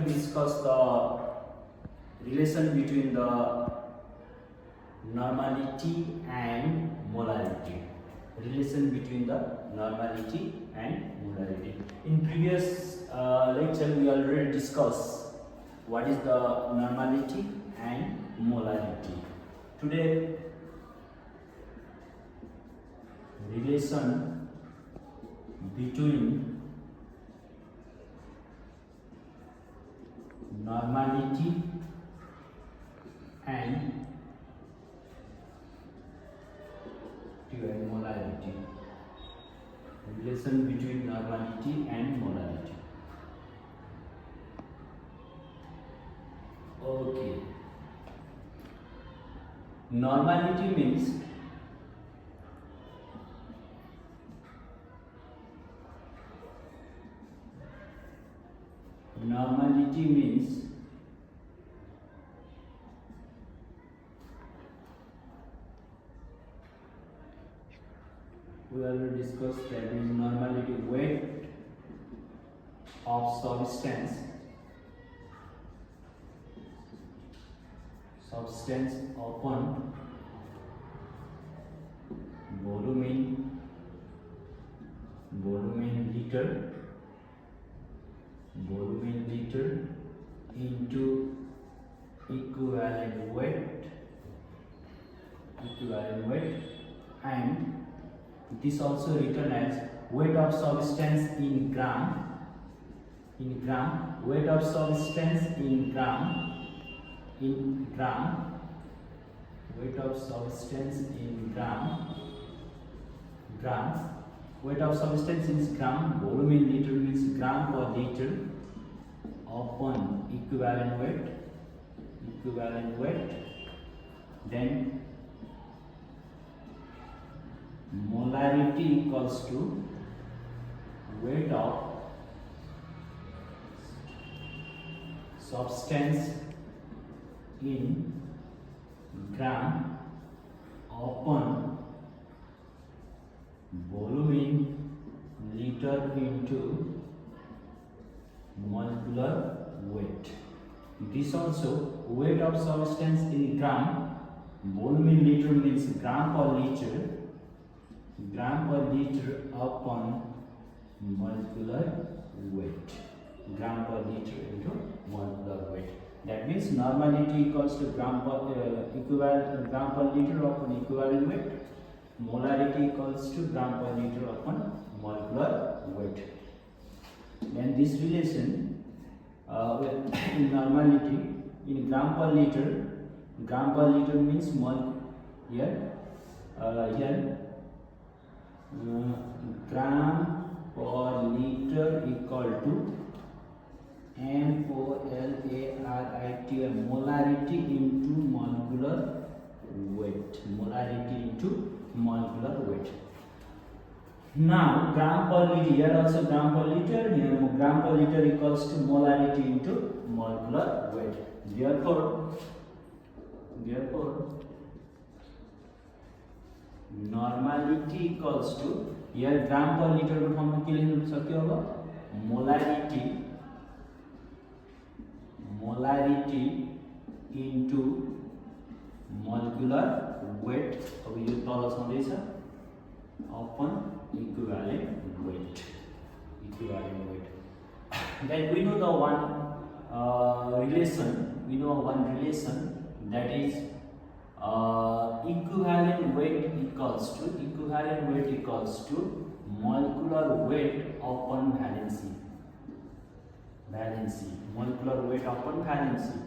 discuss the relation between the normality and molarity. Relation between the normality and molarity. In previous lecture, we already discussed what is the normality and molarity. Today, relation between normality and molarity. Relation between normality and molarity. Okay. Normality means we already discussed that is normality weight of substance upon volume liter into equivalent weight, and this also written as weight of substance in gram, weight of substance in gram, weight of substance in grams, weight of substance in gram, volume in liter means gram per liter upon equivalent weight, then molarity equals to weight of substance in gram upon volume in liter into molecular weight. This also weight of substance in gram, volume in liter means gram per liter upon molecular weight, gram per liter into molecular weight. That means normality equals to gram per liter upon equivalent weight. Molarity equals to gram per liter upon molecular weight. Then this relation in normality in gram per liter means gram per liter equal to molarity into molecular weight. Now gram per liter, here also gram per liter, here gram per liter equals to molarity into molecular weight. Therefore normality equals to, here gram per liter को हम के लिए सक्यो होगा molarity into molecular weight. अब यो तल छँदैछ upon equivalent weight. Then we know the one relation, that is equivalent weight equals to molecular weight upon valency. Molecular weight upon valency.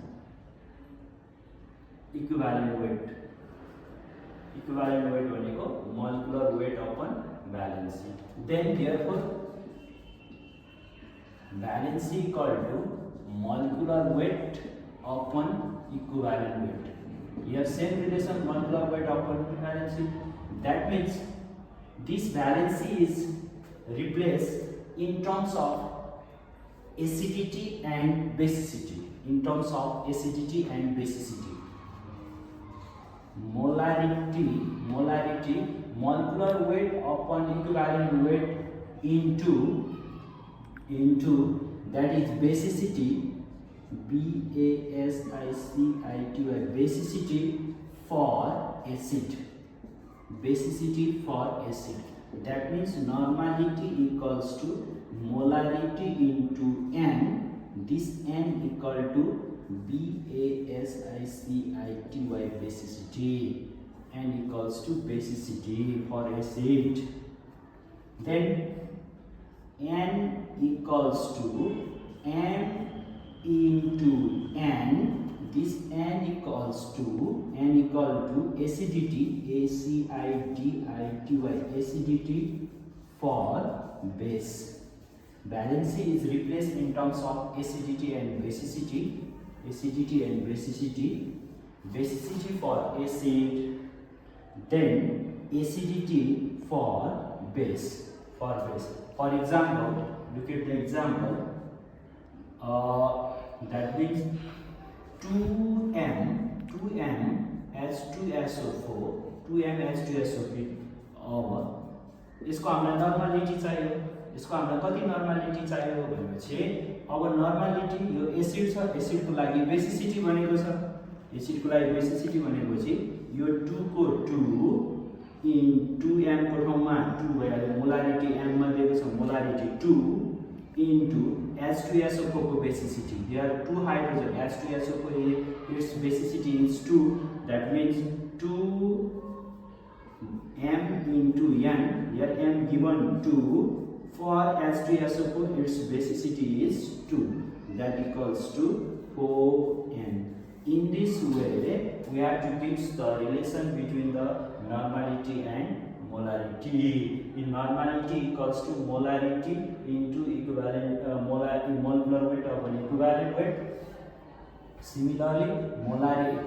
Equivalent weight भनेको molecular weight upon valency. Then therefore valency equal to molecular weight upon equivalent weight. Here same relation, molecular weight upon valency. That means this valency is replaced in terms of acidity and basicity. Molarity, molecular weight upon equivalent weight into that is basicity basicity, basicity for acid. Basicity for acid. That means normality equals to molarity into N. This N equal to basicity, basicity. N equals to basicity for acid. Then N equals to M into N. This N equal to acidity, acidity, acidity for base. Valency is replaced in terms of acidity and basicity. Acidity and basicity. Basicity for acid, then acidity for base. For example, look at the example. That means 2M H2SO4 over इसको हामीलाई normality चाहियो. यसको हामीलाई कति normality चाहियो भनेपछि अब normality यो acid छ, एसिडको लागि बेसिसिटी भनेको छ. एसिडको लागि बेसिसिटी भनेको चाहिँ यो 2 को 2 इन 2m को ठाउँमा 2 भइहाल्यो. मोलारिटी m मा दिएको छ, मोलारिटी 2 into H2SO4 को basicity. There are two hydrogen. H2SO4 its basicity is 2. That means 2m into n. Here m given 2. For H2SO4 its basicity is 2. That equals to 4n. In this way, we have to fix the relation between the normality and molarity. In normality equals to molarity into equivalent molecular weight of an equivalent weight. Similarly,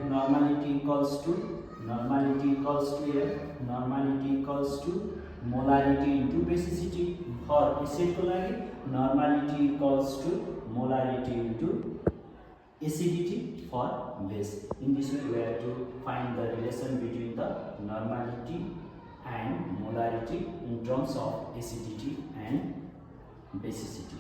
normality equals to here, normality equals to molarity into basicity. For acid ko lagi normality equals to molarity into acidity for base. In this way, we have to find the relation between the normality and molarity in terms of acidity and basicity.